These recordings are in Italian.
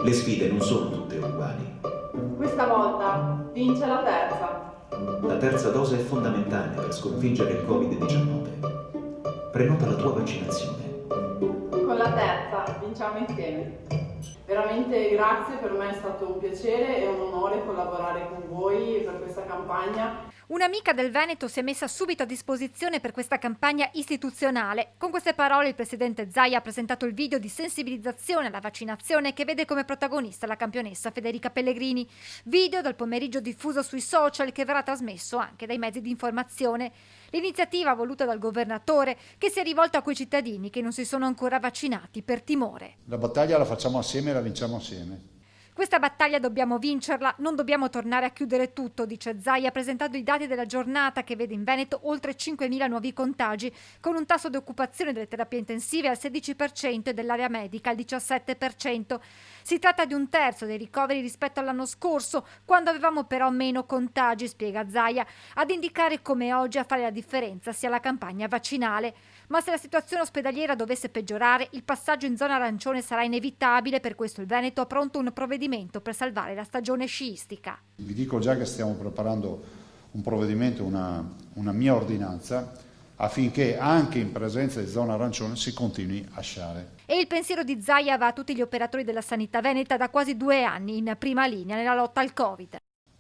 Le sfide non sono tutte uguali. Questa volta vince la terza. La terza dose è fondamentale per sconfiggere il Covid-19. Prenota la tua vaccinazione. Con la terza vinciamo insieme. Veramente grazie, per me è stato un piacere e un onore collaborare con voi per questa campagna. Un'amica del Veneto si è messa subito a disposizione per questa campagna istituzionale. Con queste parole il presidente Zaia ha presentato il video di sensibilizzazione alla vaccinazione che vede come protagonista la campionessa Federica Pellegrini. Video dal pomeriggio diffuso sui social che verrà trasmesso anche dai mezzi di informazione. L'iniziativa voluta dal governatore che si è rivolto a quei cittadini che non si sono ancora vaccinati per timore. La battaglia la facciamo assieme e la vinciamo assieme. Questa battaglia dobbiamo vincerla, non dobbiamo tornare a chiudere tutto, dice Zaia, presentando i dati della giornata che vede in Veneto oltre 5.000 nuovi contagi, con un tasso di occupazione delle terapie intensive al 16% e dell'area medica al 17%. Si tratta di un terzo dei ricoveri rispetto all'anno scorso, quando avevamo però meno contagi, spiega Zaia, ad indicare come oggi a fare la differenza sia la campagna vaccinale. Ma se la situazione ospedaliera dovesse peggiorare, il passaggio in zona arancione sarà inevitabile, per questo il Veneto ha pronto un provvedimento per salvare la stagione sciistica. Vi dico già che stiamo preparando un provvedimento, una mia ordinanza, affinché anche in presenza di zona arancione si continui a sciare. E il pensiero di Zaia va a tutti gli operatori della sanità veneta da quasi 2 anni in prima linea nella lotta al Covid.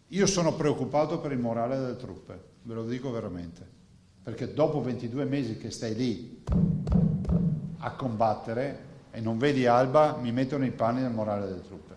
Io sono preoccupato per il morale delle truppe, ve lo dico veramente, perché dopo 22 mesi che stai lì a combattere e non vedi alba, mi mettono i panni del morale delle truppe.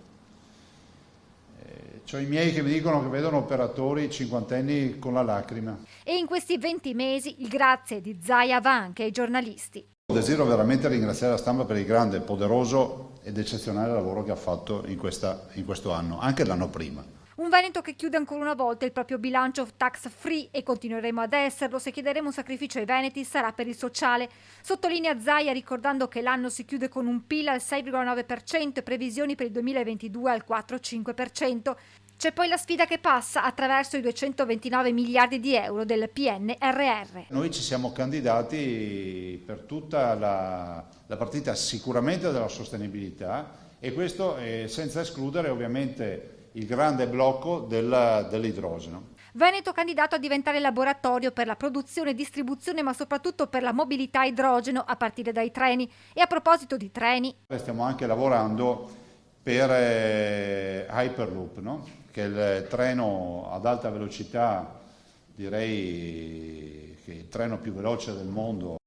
C'ho i miei che mi dicono che vedono operatori cinquantenni con la lacrima. E in questi 20 mesi il grazie di Zaia va anche ai giornalisti. Desidero veramente ringraziare la stampa per il grande, poderoso ed eccezionale lavoro che ha fatto in questo anno, anche l'anno prima. Un Veneto che chiude ancora una volta il proprio bilancio tax free e continueremo ad esserlo. Se chiederemo un sacrificio ai veneti sarà per il sociale. Sottolinea Zaia ricordando che l'anno si chiude con un PIL al 6,9% e previsioni per il 2022 al 4,5%. C'è poi la sfida che passa attraverso i 229 miliardi di euro del PNRR. Noi ci siamo candidati per tutta la partita sicuramente della sostenibilità e questo senza escludere ovviamente il grande blocco dell'idrogeno. Veneto candidato a diventare laboratorio per la produzione e distribuzione, ma soprattutto per la mobilità a idrogeno a partire dai treni. E a proposito di treni, stiamo anche lavorando per Hyperloop, no? Che è il treno ad alta velocità, direi che è il treno più veloce del mondo